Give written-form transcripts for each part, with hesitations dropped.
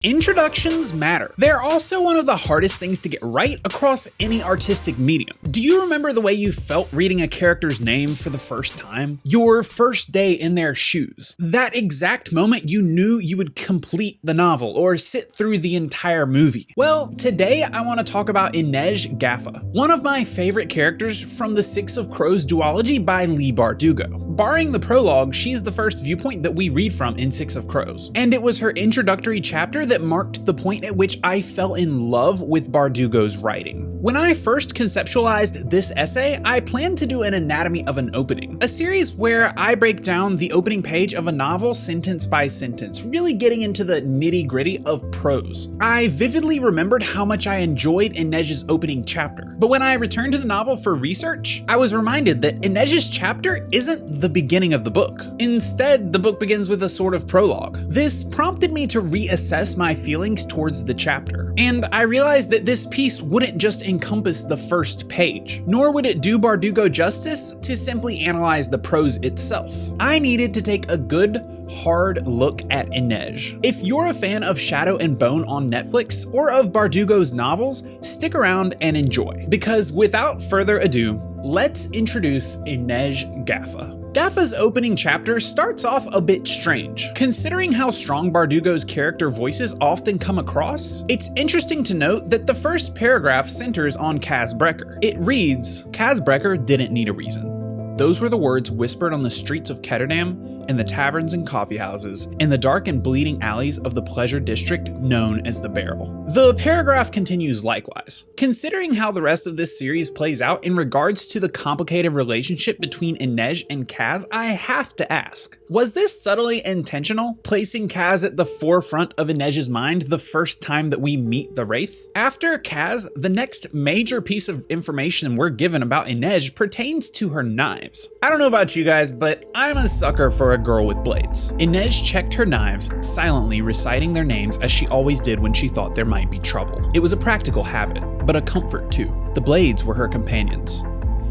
Introductions matter. They're also one of the hardest things to get right across any artistic medium. Do you remember the way you felt reading a character's name for the first time? Your first day in their shoes. That exact moment you knew you would complete the novel or sit through the entire movie. Well, today I want to talk about Inej Ghafa, one of my favorite characters from the Six of Crows duology by Leigh Bardugo. Barring the prologue, she's the first viewpoint that we read from in Six of Crows, and it was her introductory chapter that marked the point at which I fell in love with Bardugo's writing. When I first conceptualized this essay, I planned to do an anatomy of an opening, a series where I break down the opening page of a novel sentence by sentence, really getting into the nitty-gritty of prose. I vividly remembered how much I enjoyed Inej's opening chapter, but when I returned to the novel for research, I was reminded that Inej's chapter isn't the beginning of the book. Instead, the book begins with a sort of prologue. This prompted me to reassess my feelings towards the chapter, and I realized that this piece wouldn't just encompass the first page, nor would it do Bardugo justice to simply analyze the prose itself. I needed to take a good, hard look at Inej. If you're a fan of Shadow and Bone on Netflix or of Bardugo's novels, stick around and enjoy, because without further ado, let's introduce Inej Ghafa. Ghafa's opening chapter starts off a bit strange. Considering how strong Bardugo's character voices often come across, it's interesting to note that the first paragraph centers on Kaz Brecker. It reads, "Kaz Brecker didn't need a reason. Those were the words whispered on the streets of Ketterdam, in the taverns and coffeehouses, in the dark and bleeding alleys of the pleasure district known as the Barrel." The paragraph continues likewise. Considering how the rest of this series plays out in regards to the complicated relationship between Inej and Kaz, I have to ask, was this subtly intentional, placing Kaz at the forefront of Inej's mind the first time that we meet the Wraith? After Kaz, the next major piece of information we're given about Inej pertains to her knives. I don't know about you guys, but I'm a sucker for a girl with blades. Inej checked her knives, silently reciting their names as she always did when she thought there might be trouble. It was a practical habit, but a comfort too. The blades were her companions.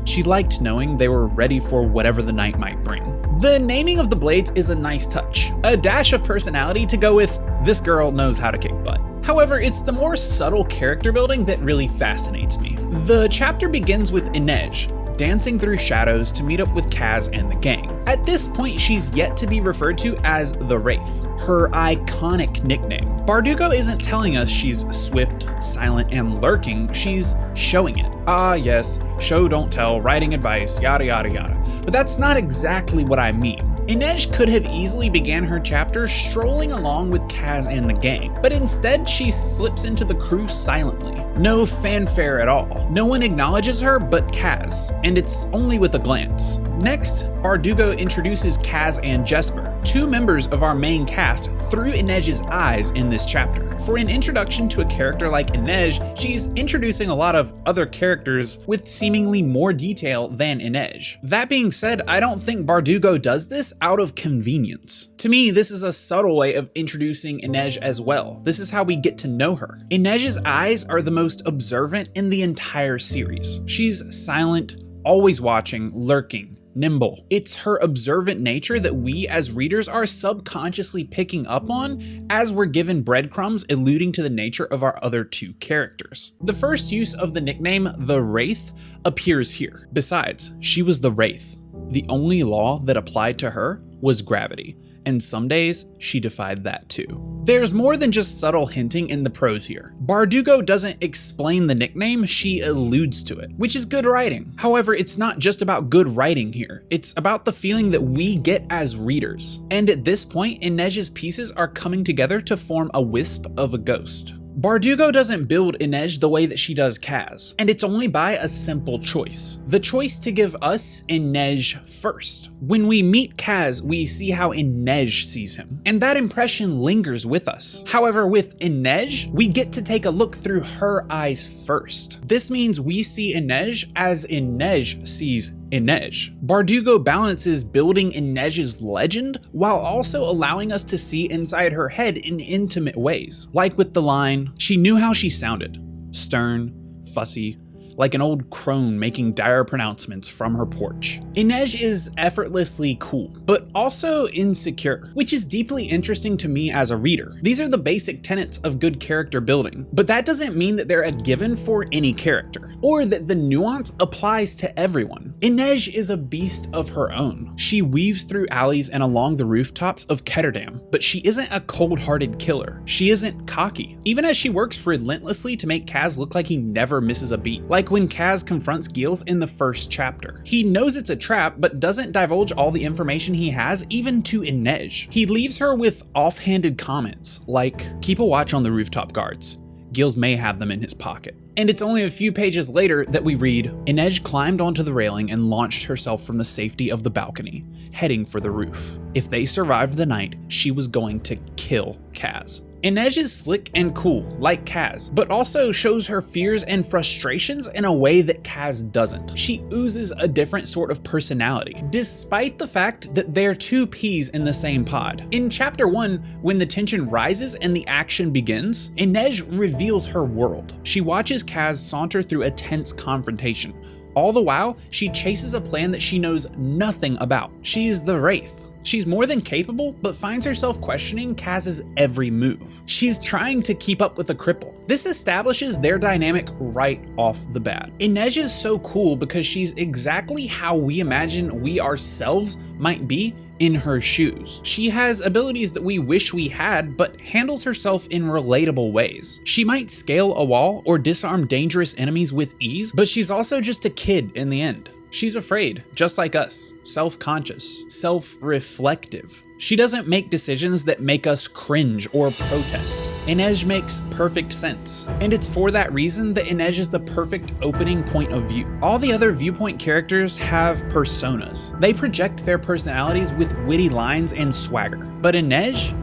She liked knowing they were ready for whatever the night might bring. The naming of the blades is a nice touch, a dash of personality to go with, this girl knows how to kick butt. However, it's the more subtle character building that really fascinates me. The chapter begins with Inej dancing through shadows to meet up with Kaz and the gang. At this point, she's yet to be referred to as the Wraith, her iconic nickname. Bardugo isn't telling us she's swift, silent, and lurking, she's showing it. Ah yes, show don't tell, writing advice, yada yada yada. But that's not exactly what I mean. Inej could have easily began her chapter strolling along with Kaz and the gang, but instead she slips into the crew silently. No fanfare at all. No one acknowledges her but Kaz, and it's only with a glance. Next, Bardugo introduces Kaz and Jesper, two members of our main cast, through Inej's eyes in this chapter. For an introduction to a character like Inej, she's introducing a lot of other characters with seemingly more detail than Inej. That being said, I don't think Bardugo does this out of convenience. To me, this is a subtle way of introducing Inej as well. This is how we get to know her. Inej's eyes are the most observant in the entire series. She's silent, always watching, lurking, nimble. It's her observant nature that we as readers are subconsciously picking up on as we're given breadcrumbs alluding to the nature of our other two characters. The first use of the nickname the Wraith appears here. Besides, she was the Wraith. The only law that applied to her was gravity, and some days she defied that too. There's more than just subtle hinting in the prose here. Bardugo doesn't explain the nickname, she alludes to it, which is good writing. However, it's not just about good writing here, it's about the feeling that we get as readers. And at this point, Inej's pieces are coming together to form a wisp of a ghost. Bardugo doesn't build Inej the way that she does Kaz, and it's only by a simple choice. The choice to give us Inej first. When we meet Kaz, we see how Inej sees him, and that impression lingers with us. However, with Inej, we get to take a look through her eyes first. This means we see Inej as Inej sees Inej. Bardugo balances building Inej's legend while also allowing us to see inside her head in intimate ways. Like with the line, "She knew how she sounded. Stern, fussy, like an old crone making dire pronouncements from her porch. Inej is effortlessly cool, but also insecure, which is deeply interesting to me as a reader. These are the basic tenets of good character building, but that doesn't mean that they're a given for any character, or that the nuance applies to everyone. Inej is a beast of her own. She weaves through alleys and along the rooftops of Ketterdam, but she isn't a cold-hearted killer. She isn't cocky, even as she works relentlessly to make Kaz look like he never misses a beat. Like when Kaz confronts Giles in the first chapter. He knows it's a trap, but doesn't divulge all the information he has, even to Inej. He leaves her with offhanded comments, like, "Keep a watch on the rooftop guards. Giles may have them in his pocket." And it's only a few pages later that we read, "Inej climbed onto the railing and launched herself from the safety of the balcony, heading for the roof. If they survived the night, she was going to kill Kaz." Inej is slick and cool, like Kaz, but also shows her fears and frustrations in a way that Kaz doesn't. She oozes a different sort of personality, despite the fact that they're two peas in the same pod. In chapter 1, when the tension rises and the action begins, Inej reveals her world. She watches Kaz saunter through a tense confrontation. All the while, she chases a plan that she knows nothing about. She's the Wraith. She's more than capable, but finds herself questioning Kaz's every move. She's trying to keep up with a cripple. This establishes their dynamic right off the bat. Inej is so cool because she's exactly how we imagine we ourselves might be in her shoes. She has abilities that we wish we had, but handles herself in relatable ways. She might scale a wall or disarm dangerous enemies with ease, but she's also just a kid in the end. She's afraid, just like us, self-conscious, self-reflective. She doesn't make decisions that make us cringe or protest. Inej makes perfect sense, and it's for that reason that Inej is the perfect opening point of view. All the other viewpoint characters have personas. They project their personalities with witty lines and swagger. But Inej,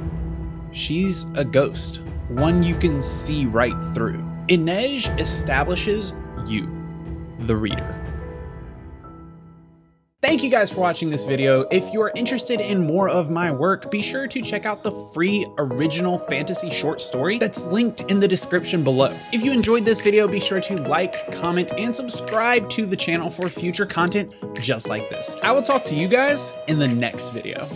she's a ghost, one you can see right through. Inej establishes you, the reader. Thank you guys for watching this video. If you are interested in more of my work, be sure to check out the free original fantasy short story that's linked in the description below. If you enjoyed this video, be sure to like, comment, and subscribe to the channel for future content just like this. I will talk to you guys in the next video.